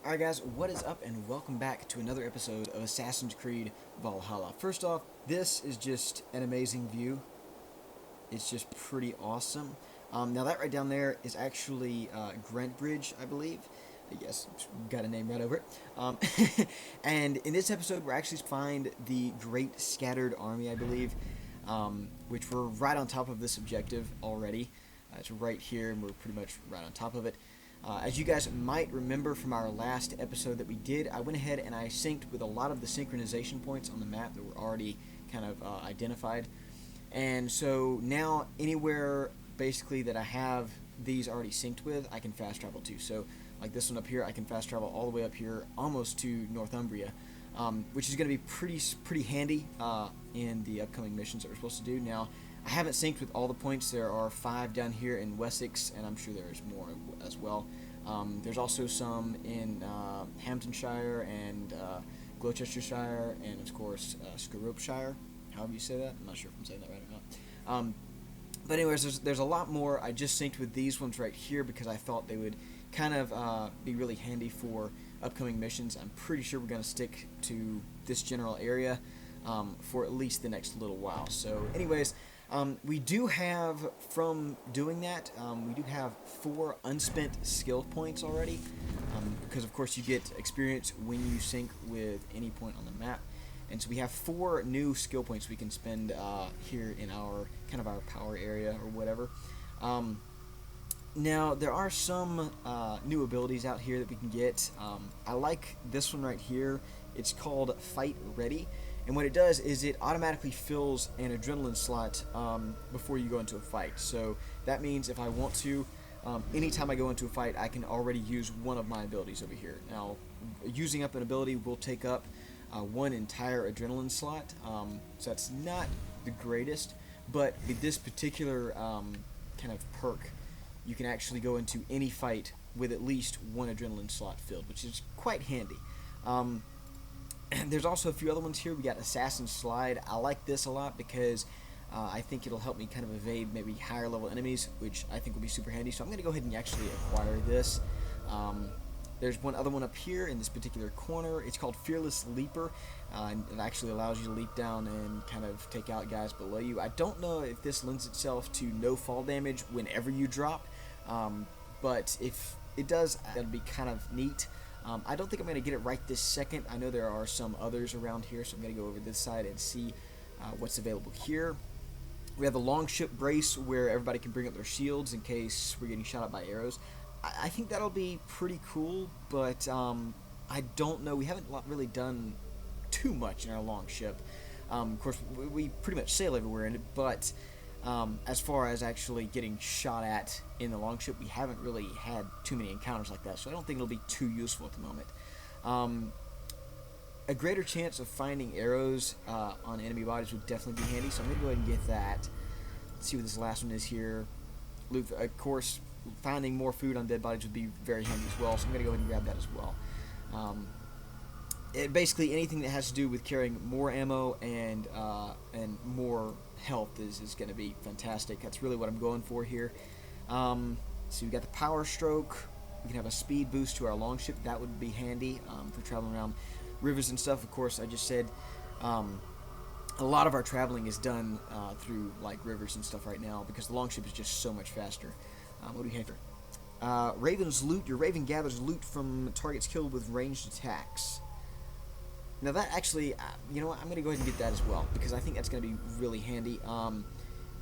Alright guys, what is up and welcome back to another episode of Assassin's Creed Valhalla. First off, this is just an amazing view. It's just pretty awesome. Now that right down there is actually Grant Bridge, I believe. Yes, got a name right over it. And in this episode we're actually find the Great Scattered Army, I believe, which we're right on top of this objective already. It's right here and we're pretty much right on top of it. As you guys might remember from our last episode that we did, I went ahead and I synced with a lot of the synchronization points on the map that were already kind of identified. And so now anywhere basically that I have these already synced with, I can fast travel to. So like this one up here, I can fast travel all the way up here almost to Northumbria, which is going to be pretty handy in the upcoming missions that we're supposed to do. Now, I haven't synced with all the points. There are 5 down here in Wessex, and I'm sure there's more as well. There's also some in Hamptonshire and Gloucestershire, and of course Scropeshire, however you say that. I'm not sure if I'm saying that right or not. But anyways, there's a lot more. I just synced with these ones right here because I thought they would kind of be really handy for upcoming missions. I'm pretty sure we're going to stick to this general area for at least the next little while. So anyways, we do have, from doing that, we do have 4 unspent skill points already, because of course you get experience when you sync with any point on the map, and so we have 4 new skill points we can spend here in our kind of our power area or whatever. Now there are some new abilities out here that we can get. I like this one right here. It's called Fight Ready. And what it does is it automatically fills an adrenaline slot before you go into a fight. So that means if I want to, anytime I go into a fight, I can already use one of my abilities over here. Now, using up an ability will take up 1 entire adrenaline slot, so that's not the greatest. But with this particular kind of perk, you can actually go into any fight with at least 1 adrenaline slot filled, which is quite handy. There's also a few other ones here. We got Assassin's Slide. I like this a lot because I think it'll help me kind of evade maybe higher level enemies, which I think will be super handy. So I'm going to go ahead and actually acquire this. There's one other one up here in this particular corner. It's called Fearless Leaper, and it actually allows you to leap down and kind of take out guys below you. I don't know if this lends itself to no fall damage whenever you drop, but if it does, that'll be kind of neat. I don't think I'm going to get it right this second. I know there are some others around here, so I'm going to go over this side and see what's available here. We have the long ship brace where everybody can bring up their shields in case we're getting shot at by arrows. I think that'll be pretty cool, but I don't know. We haven't really done too much in our long ship. Of course, we pretty much sail everywhere in it, but as far as actually getting shot at in the longship, we haven't really had too many encounters like that, so I don't think it'll be too useful at the moment. A greater chance of finding arrows on enemy bodies would definitely be handy, so I'm going to go ahead and get that. Let's see what this last one is here. Loot, of course, finding more food on dead bodies would be very handy as well, so I'm going to go ahead and grab that as well. Basically anything that has to do with carrying more ammo and more health is going to be fantastic. That's really what I'm going for here. So we got the power stroke. We can have a speed boost to our longship. That would be handy for traveling around rivers and stuff. Of course, I just said a lot of our traveling is done through like rivers and stuff right now because the longship is just so much faster. What do we have here? Raven's Loot. Your Raven gathers loot from targets killed with ranged attacks. Now that actually, you know what, I'm going to go ahead and get that as well, because I think that's going to be really handy,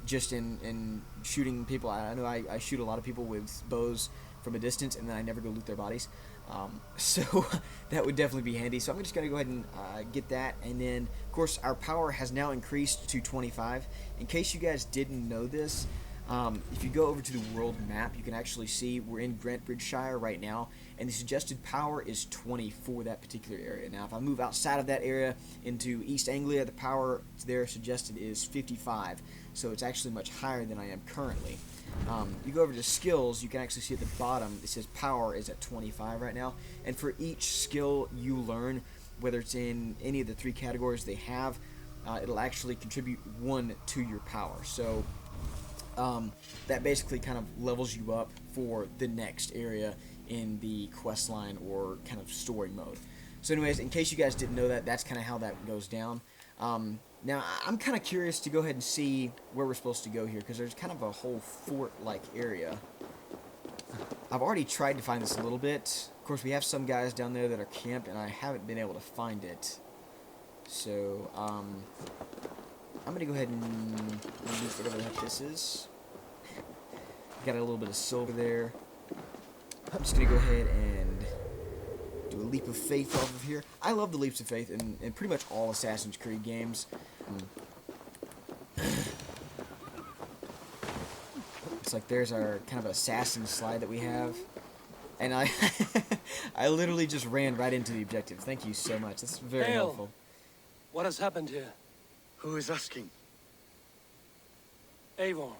just in shooting people. I know I shoot a lot of people with bows from a distance, and then I never go loot their bodies, so that would definitely be handy. So I'm just going to go ahead and get that, and then, of course, our power has now increased to 25. In case you guys didn't know this, if you go over to the world map, you can actually see we're in Grantbridgeshire right now, and the suggested power is 20 for that particular area. Now, if I move outside of that area into East Anglia, the power there suggested is 55, so it's actually much higher than I am currently. You go over to skills, you can actually see at the bottom, it says power is at 25 right now, and for each skill you learn, whether it's in any of the 3 categories they have, it'll actually contribute 1 to your power. So that basically kind of levels you up for the next area in the quest line or kind of story mode. So anyways, in case you guys didn't know that, that's kind of how that goes down. Now, I'm kind of curious to go ahead and see where we're supposed to go here, because there's kind of a whole fort-like area. I've already tried to find this a little bit. Of course, we have some guys down there that are camped, and I haven't been able to find it. So, I'm going to go ahead and use whatever the heck this is. Got a little bit of silver there. I'm just going to go ahead and do a leap of faith off of here. I love the leaps of faith in pretty much all Assassin's Creed games. It's like there's our kind of assassin slide that we have. And I I literally just ran right into the objective. Thank you so much. That's very helpful. What has happened here? Who is asking? Eivor,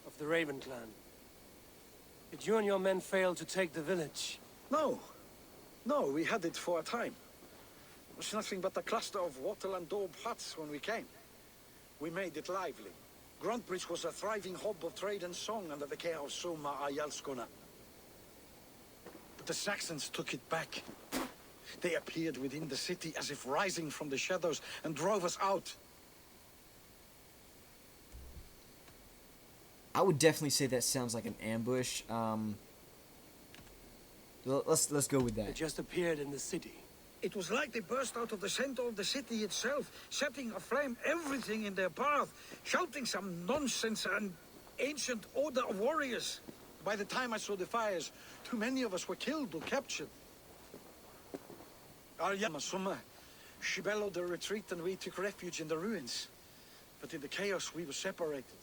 of the Raven clan. Did you and your men fail to take the village? No. No, we had it for a time. It was nothing but a cluster of wattle and daub huts when we came. We made it lively. Gruntbridge was a thriving hub of trade and song under the care of Soma Ayalskona. But the Saxons took it back. They appeared within the city as if rising from the shadows and drove us out. I would definitely say that sounds like an ambush. Let's go with They that. just appeared in the city. It was like they burst out of the center of the city itself, setting aflame everything in their path, shouting some nonsense and ancient order of warriors. By the time I saw the fires, too many of us were killed or captured. Arya Masuma, she bellowed a retreat and we took refuge in the ruins. But in the chaos we were separated.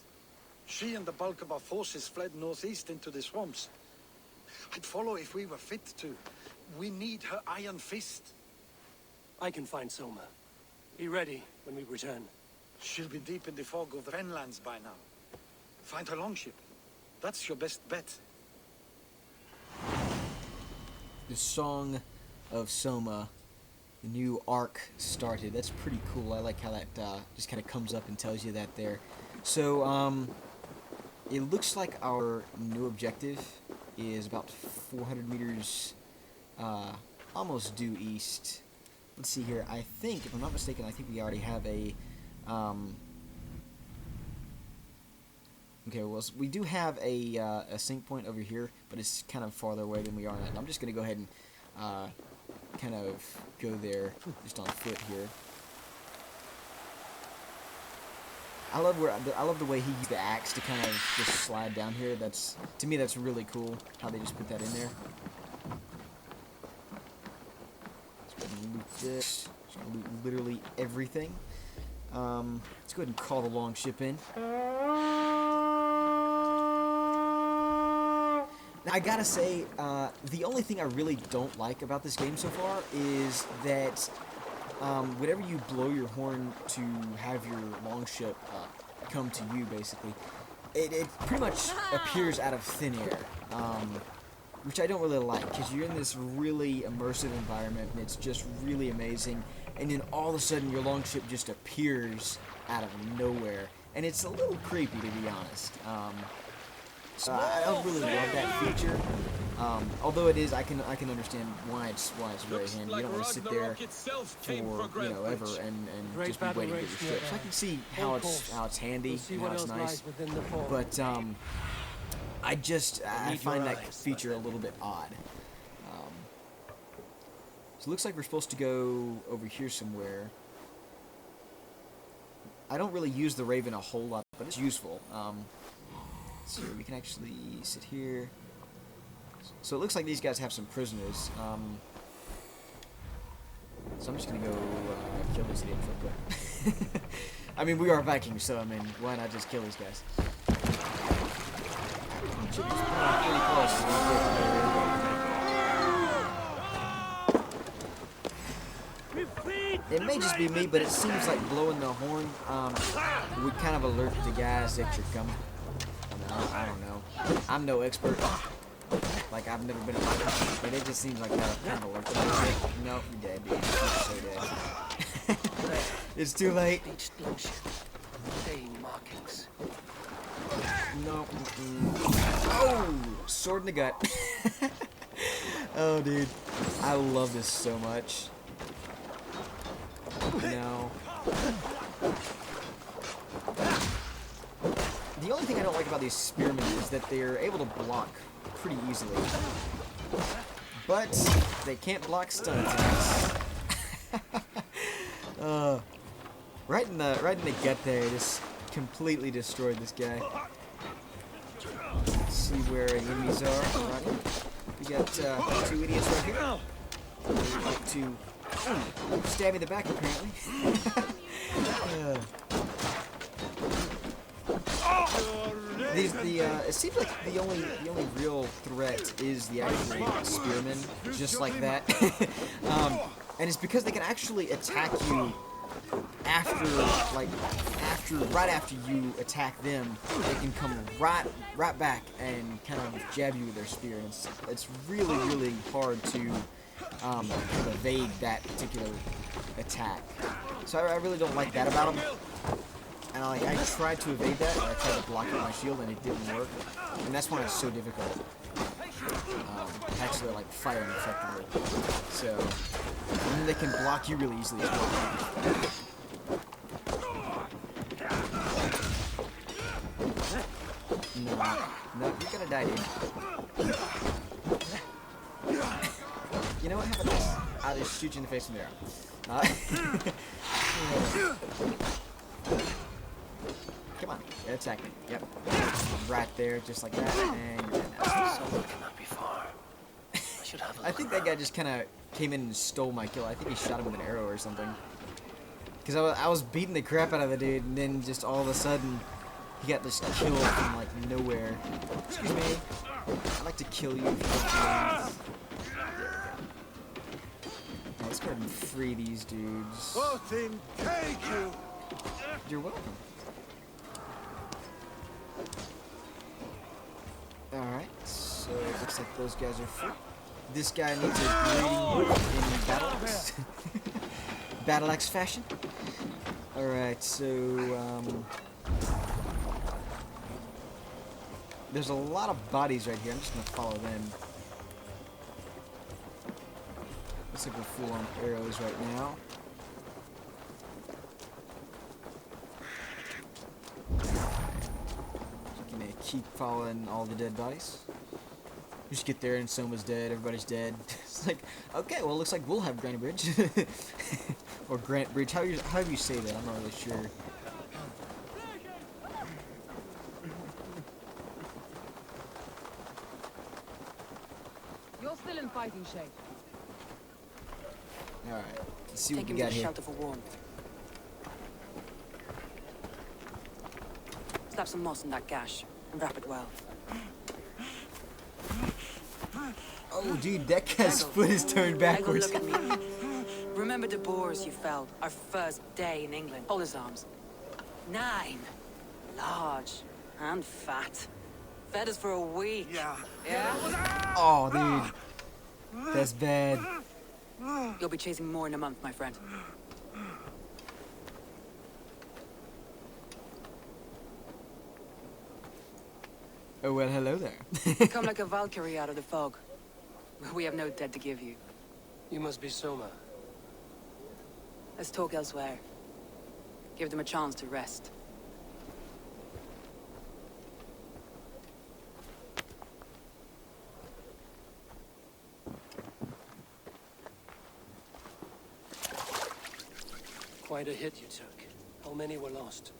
She and the bulk of our forces fled northeast into the swamps. I'd follow if we were fit to. We need her iron fist. I can find Soma. Be ready when we return. She'll be deep in the fog of the Fenlands by now. Find her longship. That's your best bet. The Song of Soma, the new arc started. That's pretty cool. I like how that just kind of comes up and tells you that there. So, it looks like our new objective is about 400 meters almost due east. Let's see here. I think, if I'm not mistaken, I think we already have a... okay, well, we do have a sync point over here, but it's kind of farther away than we are now. I'm just going to go ahead and kind of go there just on foot here. I love the way he used the axe to kind of just slide down here. That's, to me, that's really cool how they just put that in there. Let's go ahead and loot this. Just gonna loot literally everything. Let's go ahead and call the longship in. Now, I gotta say, the only thing I really don't like about this game so far is that whenever you blow your horn to have your longship come to you, basically, it pretty much appears out of thin air, which I don't really like, because you're in this really immersive environment, and it's just really amazing, and then all of a sudden your longship just appears out of nowhere, and it's a little creepy, to be honest. So I don't really love that feature. Although it is, I can understand why it's very handy. You don't want to sit there for ever and just be waiting for your ship. So I can see how it's handy and how it's nice. But I find that feature a little bit odd. So it looks like we're supposed to go over here somewhere. I don't really use the Raven a whole lot, but it's useful. So we can actually sit here. So it looks like these guys have some prisoners. So I'm just gonna go kill this idiot real quick. I mean, we are Vikings, so I mean, why not just kill these guys? Pretty close. It may just be me, but it seems like blowing the horn would kind of alert the guys that you're coming. I don't know. I'm no expert. Like, I've never been a Viking, but it just seems like that kind of works. Nope, you're dead, dude. You're so dead. It's too late. No. Oh! Sword in the gut. Oh, dude. I love this so much. No. The only thing I don't like about these spearmen is that they're able to block pretty easily. But they can't block stun attacks. Right in the gut there, just completely destroyed this guy. Let's see where enemies are running. We got two idiots right here. They like to stab me in the back apparently. It seems like the only real threat is the actual spearmen, just like that. And it's because they can actually attack you right after you attack them. They can come right back and kind of jab you with their spear. And it's really hard to kind of evade that particular attack. So I really don't like that about them. And I tried to evade that, I tried to block it with my shield, and it didn't work. And that's why it's so difficult. Actually, like, fighting effectively. So, and then they can block you really easily as well. No, you're gonna die, dude. You know what? How about this? I'll just shoot you in the face from there. Come on, attack me. Yep. Right there, just like that, and you're dead now. Someone cannot be far. I should have a I think that guy just kind of came in and stole my kill. I think he shot him with an arrow or something. Because I was beating the crap out of the dude, and then just all of a sudden, he got this kill from like nowhere. Excuse me. I'd like to kill you if you don't mind. Let's go ahead and free these dudes. You're welcome. Alright, so it looks like those guys are free. This guy needs a greeting in battle axe. Battle axe fashion. Alright, so there's a lot of bodies right here. I'm just gonna follow them. Looks like we're full on arrows right now. Keep following all the dead bodies. We just get there and Soma's dead, everybody's dead. It's like, okay, well, it looks like we'll have Granny Bridge. Or Grant Bridge, how do you say that? I'm not really sure. You're still in fighting shape. Alright, let's see what Take we him got to the here. shelter for warmth. Slap some moss in that gash and wrap it well. Oh, dude, that guy's foot is turned backwards. Look at me. Remember the boars you felled our first day in England? Hold his arms. 9. Large and fat. Fed us for a week. Yeah? Oh, dude. That's bad. You'll be chasing more in a month, my friend. Oh, well, hello there. Come like a Valkyrie out of the fog. We have no dead to give you. You must be Soma. Let's talk elsewhere. Give them a chance to rest. Quite a hit you took. How many were lost?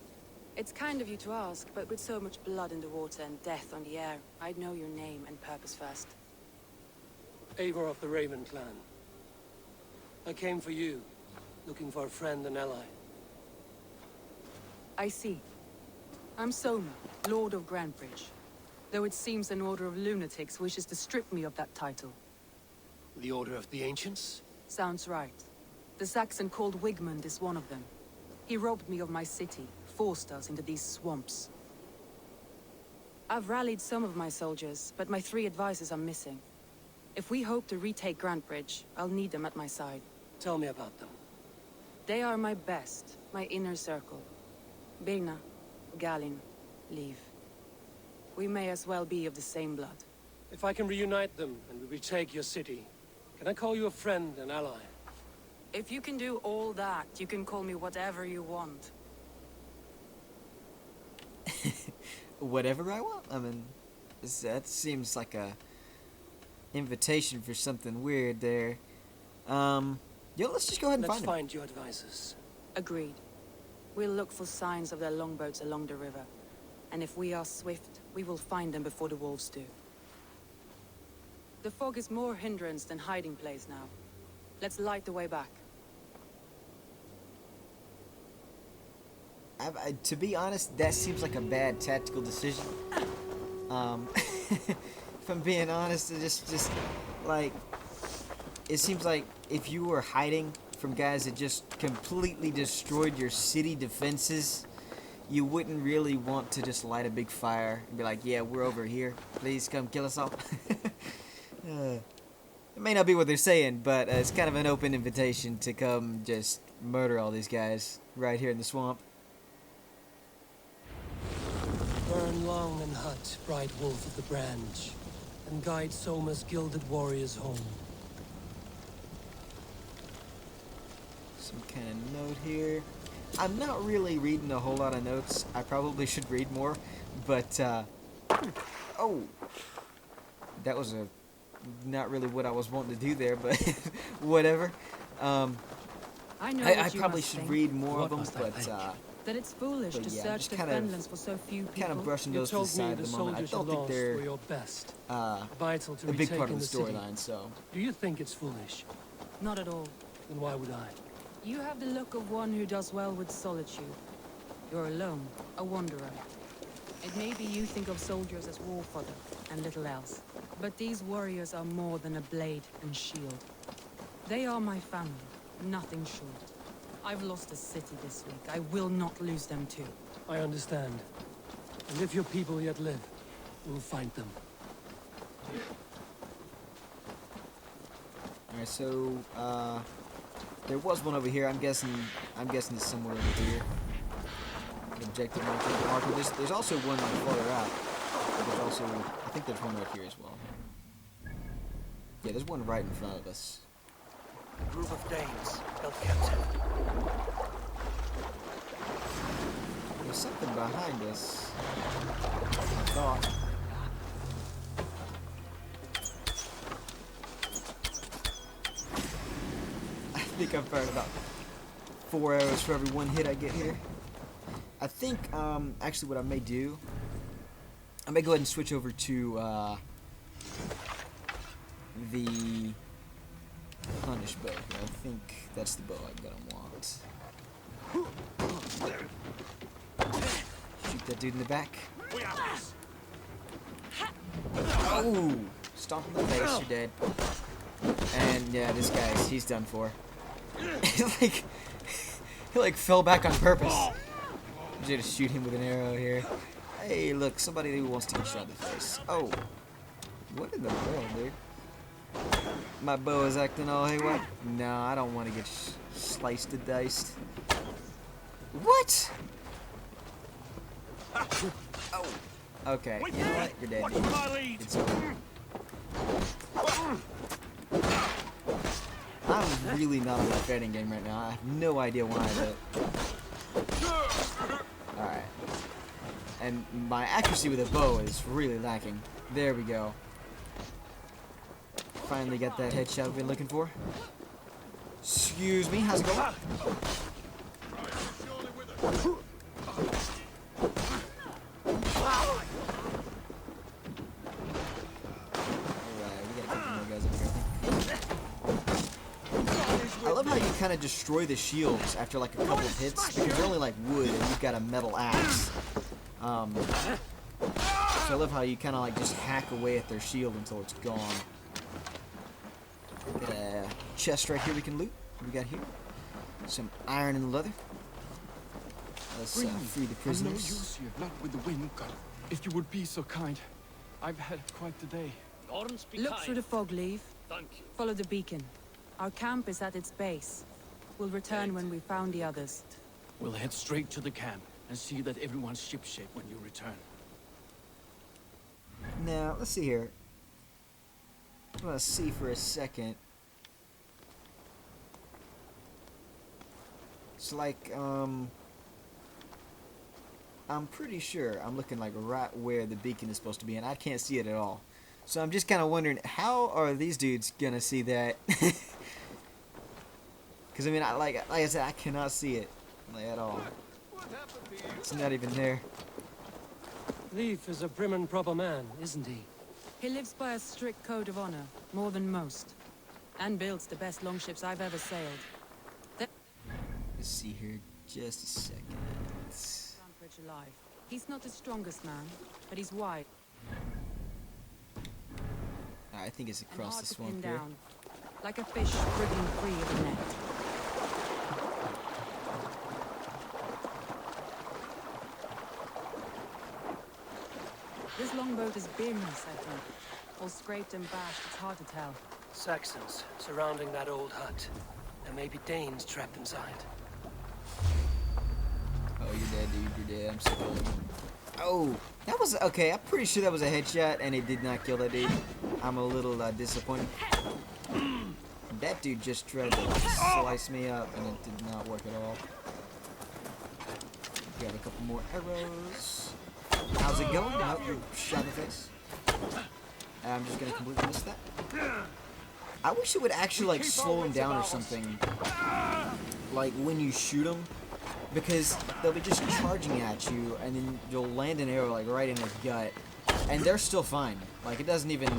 It's kind of you to ask, but with so much blood in the water and death on the air, I'd know your name and purpose first. Eivor of the Raven clan. I came for you, looking for a friend and ally. I see. I'm Soma, Lord of Grantbridge. Though it seems an order of lunatics wishes to strip me of that title. The Order of the Ancients? Sounds right. The Saxon called Wigmund is one of them. He robbed me of my city, forced us into these swamps. I've rallied some of my soldiers, but my 3 advisors are missing. If we hope to retake Grantbridge, I'll need them at my side. Tell me about them. They are my best, my inner circle. Birna, Galin, Leave. We may as well be of the same blood. If I can reunite them and we retake your city, can I call you a friend and ally? If you can do all that, you can call me whatever you want. Whatever I want? I mean, that seems like a invitation for something weird there. Yeah, let's just go ahead and Let's find him. find your advisors. Agreed. We'll look for signs of their longboats along the river. And if we are swift, we will find them before the wolves do. The fog is more hindrance than hiding place now. Let's light the way back. To be honest, that seems like a bad tactical decision. If I'm being honest, it just like, it seems like if you were hiding from guys that just completely destroyed your city defenses, you wouldn't really want to just light a big fire and be like, yeah, we're over here. Please come kill us all. It may not be what they're saying, but it's kind of an open invitation to come just murder all these guys right here in the swamp. Burn long and hut, bright wolf of the branch, and guide Soma's gilded warriors home. Some kind of note here. I'm not really reading a whole lot of notes. I probably should read more, but oh, that was not really what I was wanting to do there, but whatever. I know I what you probably must should think. read more of What them, must I but think? That it's foolish but to yeah, search just the kind of- fenlands for so few people. kind of brushing You those to the told me side the at the moment. I soldiers you don't think lost they're were your best. uh, Vital to a big part retaking of the city. storyline, so. Do you think it's foolish? Not at all. Then why would I? You have the look of one who does well with solitude. You're alone, a wanderer. It may be you think of soldiers as war fodder and little else. But these warriors are more than a blade and shield. They are my family, nothing short. I've lost a city this week. I will not lose them too. I understand. And if your people yet live, we'll find them. Alright, so there was one over here. I'm guessing it's somewhere over here. The objective marker. There's also one farther out. There's also, I think there's one right here as well. Yeah, there's one right in front of us. A group of Danes held captive. There's something behind us. I thought. I think I've fired about 4 arrows for every one hit I get here. I think, actually what I may do, I may go ahead and switch over to, the punish bow. I think that's the bow I'm gonna want. Shoot that dude in the back. Oh! Stomp in the face, you're dead. And yeah, this guy's, he's done for. he like fell back on purpose. I'm just gonna shoot him with an arrow here. Hey, look, somebody who wants to get shot in the face. Oh. What in the world, dude? My bow is acting all haywire. No, I don't want to get sliced and diced. What? Oh. Okay, you know what? You're dead. It's over. I'm really not on my fighting game right now. I have no idea why, but... Alright. And my accuracy with a bow is really lacking. There we go. Finally got that headshot we've been looking for. Excuse me, how's it going? Alright, we got a couple more guys up here, I think. I love how you kind of destroy the shields after like a couple of hits, because they're only like wood and you've got a metal axe. So I love how you kind of like just hack away at their shield until it's gone. Got a chest right here we can loot. What we got here? Some iron and leather. Let's free the I'm no prisoners. use here, not with the wind. If you would be so kind. I've had quite the day. Look through the fog, Leave. Thank you. Follow the beacon. Our camp is at its base. We'll return when we found the others. We'll head straight to the camp and see that everyone's shipshape when you return. Now, let's see here. I'm gonna see for a second. It's like, I'm pretty sure I'm looking like right where the beacon is supposed to be, and I can't see it at all. So I'm just kind of wondering, how are these dudes gonna see that? Because I mean, like I said, I cannot see it like, at all. It's not even there. Leif is a prim and proper man, isn't he? He lives by a strict code of honor, more than most. And builds the best longships I've ever sailed. Let's see here, just a second. Bridge alive. He's not the strongest man, but he's wide. I think it's across hard the to swamp pin here. down, like a fish wriggling free of the net. This longboat is Birn's, I think. All scraped and bashed, it's hard to tell. Saxons surrounding that old hut. There may be Danes trapped inside. Oh, you're dead, dude. You're dead. I'm sorry. Oh, that was okay. I'm pretty sure that was a headshot, and it did not kill that dude. I'm a little disappointed. That dude just tried to slice me up, and it did not work at all. Got a couple more arrows. How's it going? Oh, you shot in the face. I'm just gonna completely miss that. I wish it would actually like slow him down or something. Like when you shoot him. Because they'll be just charging at you, and then you'll land an arrow like right in their gut, and they're still fine. Like it doesn't even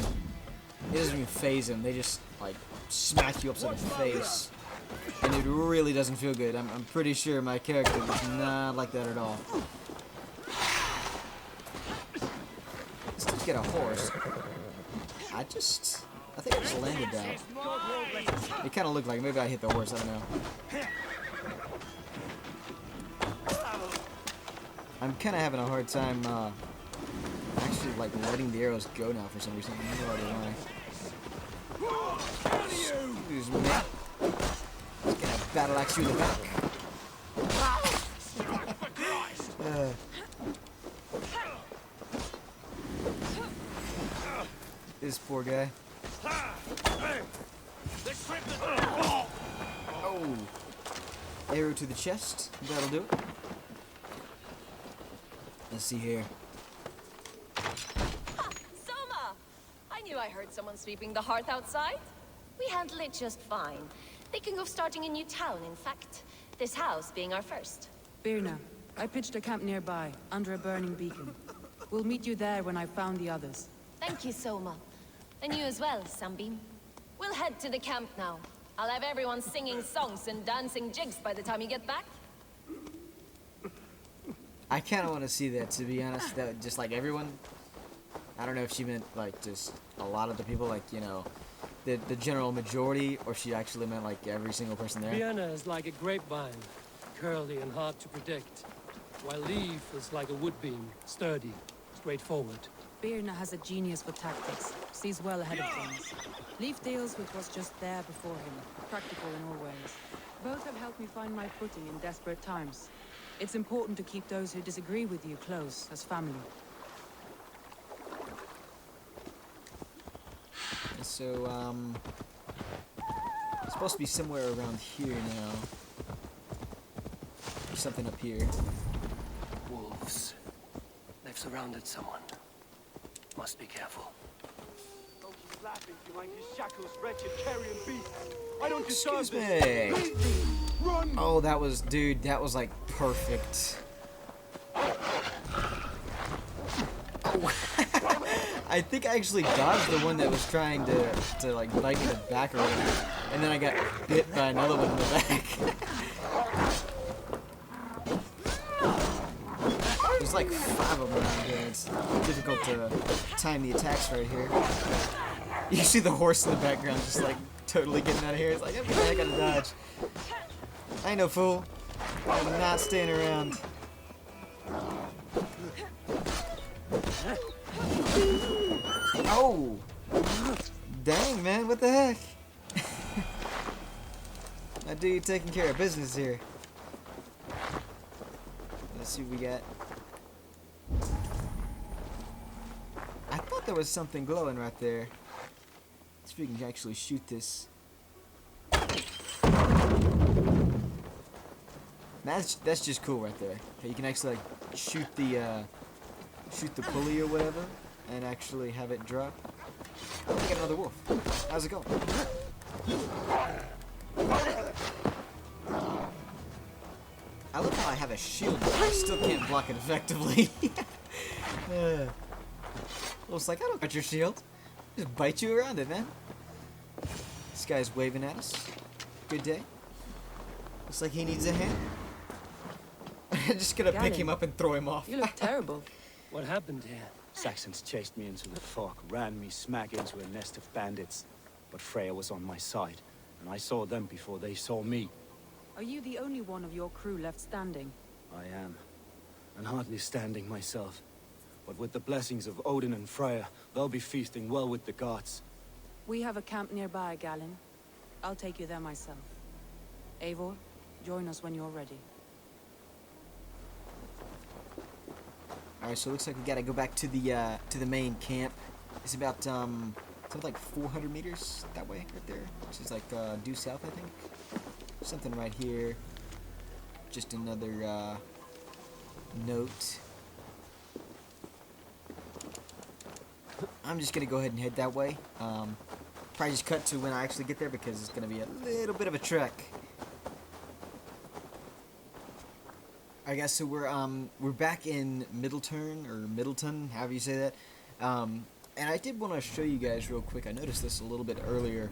phase them. They just like smack you upside the face, and it really doesn't feel good. I'm pretty sure my character was not like that at all. Let's just get a horse. I think I just landed that. It kind of looked like maybe I hit the horse. I don't know. I'm kind of having a hard time actually like letting the arrows go now for some reason. I have no idea why. Excuse me. Just gonna battle axe you in the back. This poor guy. Oh! Arrow to the chest. That'll do it. Let's see here. Soma! I knew I heard someone sweeping the hearth outside. We handle it just fine. Thinking of starting a new town, in fact. This house being our first. Birna, I pitched a camp nearby, under a burning beacon. We'll meet you there when I've found the others. Thank you, Soma. And you as well, Sunbeam. We'll head to the camp now. I'll have everyone singing songs and dancing jigs by the time you get back. I kind of want to see that, to be honest. That just like everyone. I don't know if she meant like just a lot of the people, like you know, the general majority, or she actually meant like every single person there. Vienna is like a grapevine, curly and hard to predict, while Leif is like a wood beam, sturdy, straightforward. Birna has a genius for tactics, sees well ahead of things. Leif deals with what's just there before him, practical in all ways. Both have helped me find my footing in desperate times. It's important to keep those who disagree with you close, as family. So, it's supposed to be somewhere around here now. There's something up here. Wolves. They've surrounded someone. Must be careful. Don't keep laughing behind his shackles, wretched carrion beast. I don't Excuse deserve me. this. Run! Oh, that was, dude, that was like perfect. Oh. I think I actually dodged the one that was trying to like bite me in the back or whatever, and then I got bit by another one in the back. There's like 5 of them around here. It's difficult to time the attacks right here. You see the horse in the background just like totally getting out of here. It's like, okay, I gotta dodge. I ain't no fool. I'm not staying around. Oh! Dang, man, what the heck? I do you taking care of business here. Let's see what we got. I thought there was something glowing right there. Let's see if we can actually shoot this. That's just cool right there. Okay, you can actually like shoot the pulley or whatever, and actually have it drop. Oh, we got another wolf. How's it going? I love how I have a shield, but I still can't block it effectively. Looks like I don't got your shield. Just bite you around it, man. This guy's waving at us. Good day. Looks like he needs a hand. I'm just gonna pick him up and throw him off. You look terrible. What happened here? Saxons chased me into the fog, ran me smack into a nest of bandits. But Freya was on my side, and I saw them before they saw me. Are you the only one of your crew left standing? I am, and hardly standing myself. But with the blessings of Odin and Freya, they'll be feasting well with the gods. We have a camp nearby, Galen. I'll take you there myself. Eivor, join us when you're ready. Alright, so it looks like we gotta go back to the main camp. It's about something like 400 meters that way, right there. Which is like due south, I think. Something right here. Just another note. I'm just gonna go ahead and head that way. Probably just cut to when I actually get there because it's gonna be a little bit of a trek. I guess so. We're back in Middleton, however you say that. And I did want to show you guys real quick. I noticed this a little bit earlier,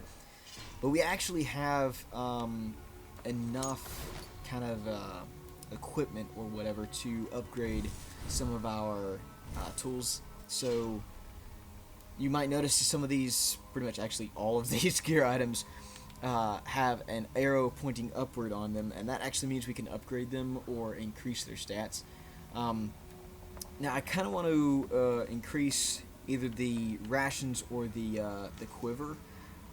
but we actually have enough kind of equipment or whatever to upgrade some of our tools. So you might notice some of these, pretty much actually all of these gear items, have an arrow pointing upward on them, and that actually means we can upgrade them or increase their stats. Now I kind of want to increase either the rations or the quiver.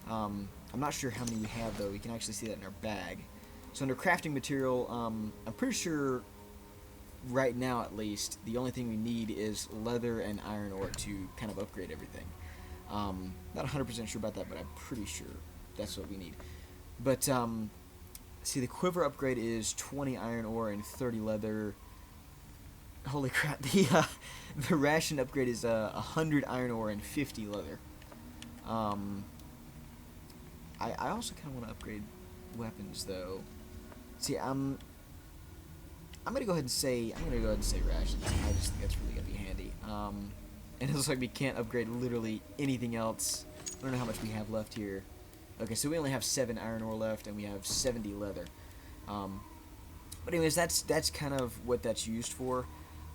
I'm not sure how many we have though. We can actually see that in our bag. So under crafting material, I'm pretty sure right now at least the only thing we need is leather and iron ore to kind of upgrade everything. Not 100% sure about that, but I'm pretty sure that's what we need. But see, the quiver upgrade is 20 iron ore and 30 leather. Holy crap! The ration upgrade is 100 iron ore and 50 leather. I also kind of want to upgrade weapons though. See, I'm gonna go ahead and say rations. I just think that's really gonna be handy. And it looks like we can't upgrade literally anything else. I don't know how much we have left here. Okay, so we only have 7 iron ore left, and we have 70 leather. But anyways, that's kind of what that's used for.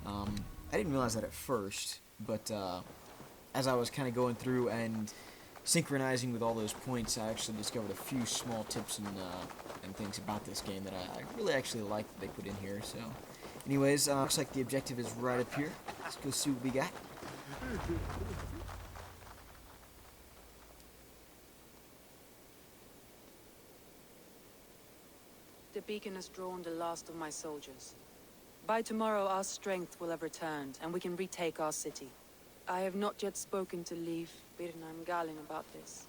I didn't realize that at first, but as I was kind of going through and synchronizing with all those points, I actually discovered a few small tips and things about this game that I really actually like that they put in here. So, anyways, looks like the objective is right up here. Let's go see what we got. The beacon has drawn the last of my soldiers. By tomorrow, our strength will have returned, and we can retake our city. I have not yet spoken to Leif, Birna, and Galen about this.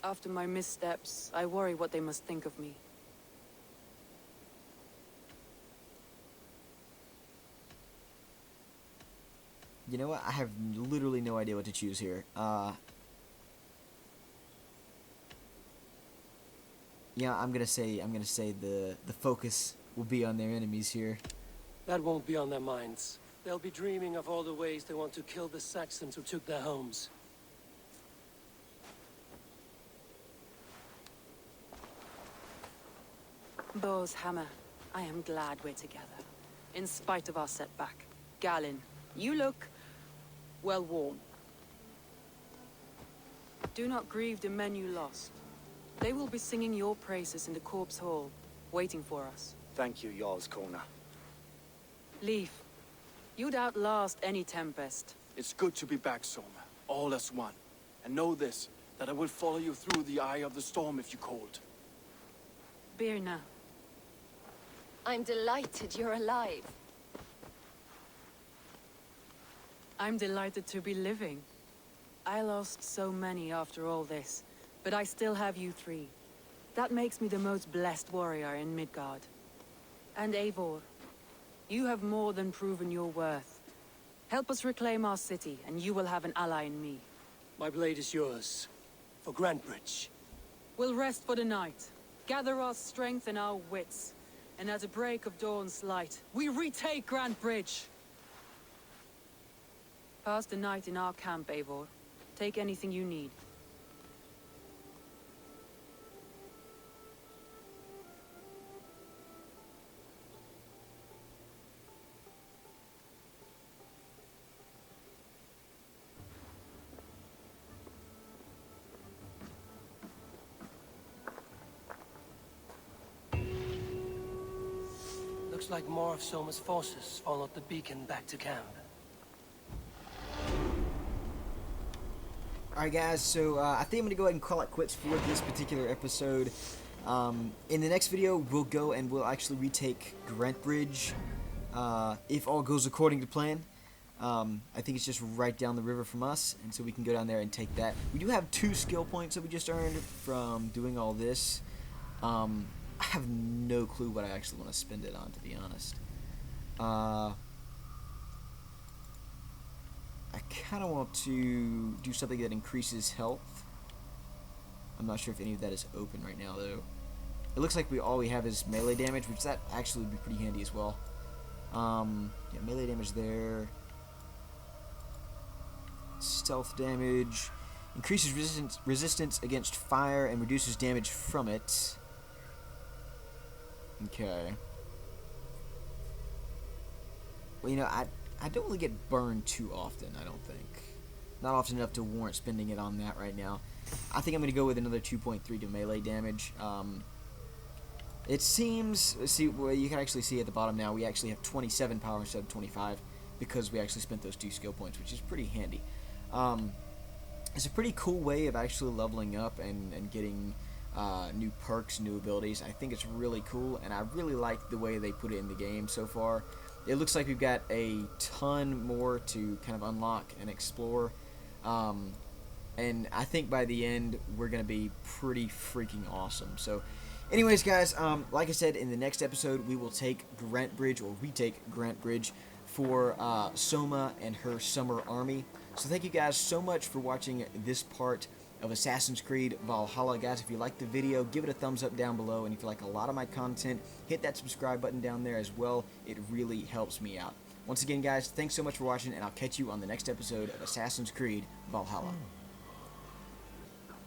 After my missteps, I worry what they must think of me. You know what? I have literally no idea what to choose here. Yeah, I'm gonna say the focus will be on their enemies here. That won't be on their minds. They'll be dreaming of all the ways they want to kill the Saxons who took their homes. Bo's hammer. I am glad we're together. In spite of our setback. Galen, you look well worn. Do not grieve the men you lost. They will be singing your praises in the corpse hall, waiting for us. Thank you, Jarl's Kona. Leif, you'd outlast any tempest. It's good to be back, Soma. All as one. And know this, that I will follow you through the eye of the storm if you called. Birna. I'm delighted you're alive. I'm delighted to be living. I lost so many after all this, but I still have you three. That makes me the most blessed warrior in Midgard. And Eivor, you have more than proven your worth. Help us reclaim our city, and you will have an ally in me. My blade is yours. For Grantbridge. We'll rest for the night, gather our strength and our wits, and at the break of dawn's light, we retake Grantbridge! Pass the night in our camp, Eivor. Take anything you need. Looks like more of Soma's forces followed the beacon back to camp. Alright guys, so I think I'm going to go ahead and call it quits for this particular episode. In the next video, we'll go and we'll actually retake Grantbridge, if all goes according to plan. I think it's just right down the river from us, and so we can go down there and take that. We do have 2 skill points that we just earned from doing all this. I have no clue what I actually want to spend it on, to be honest. I kind of want to do something that increases health. I'm not sure if any of that is open right now, though. It looks like all we have is melee damage, which that actually would be pretty handy as well. Yeah, melee damage there. Stealth damage. Increases resistance against fire and reduces damage from it. Okay. Well, you know, I don't really get burned too often, I don't think. Not often enough to warrant spending it on that right now. I think I'm going to go with another 2.3 to melee damage. It seems, see, well, you can actually see at the bottom now, we actually have 27 power instead of 25 because we actually spent those 2 skill points, which is pretty handy. It's a pretty cool way of actually leveling up and getting new perks, new abilities. I think it's really cool, and I really like the way they put it in the game so far. It looks like we've got a ton more to kind of unlock and explore. And I think by the end, we're going to be pretty freaking awesome. So, anyways, guys, like I said, in the next episode, we will take Grantbridge, or retake Grantbridge, for Soma and her summer army. So thank you guys so much for watching this part of Assassin's Creed Valhalla. Guys, if you liked the video, give it a thumbs up down below, and if you like a lot of my content, hit that subscribe button down there as well. It really helps me out. Once again, guys, thanks so much for watching, and I'll catch you on the next episode of Assassin's Creed Valhalla.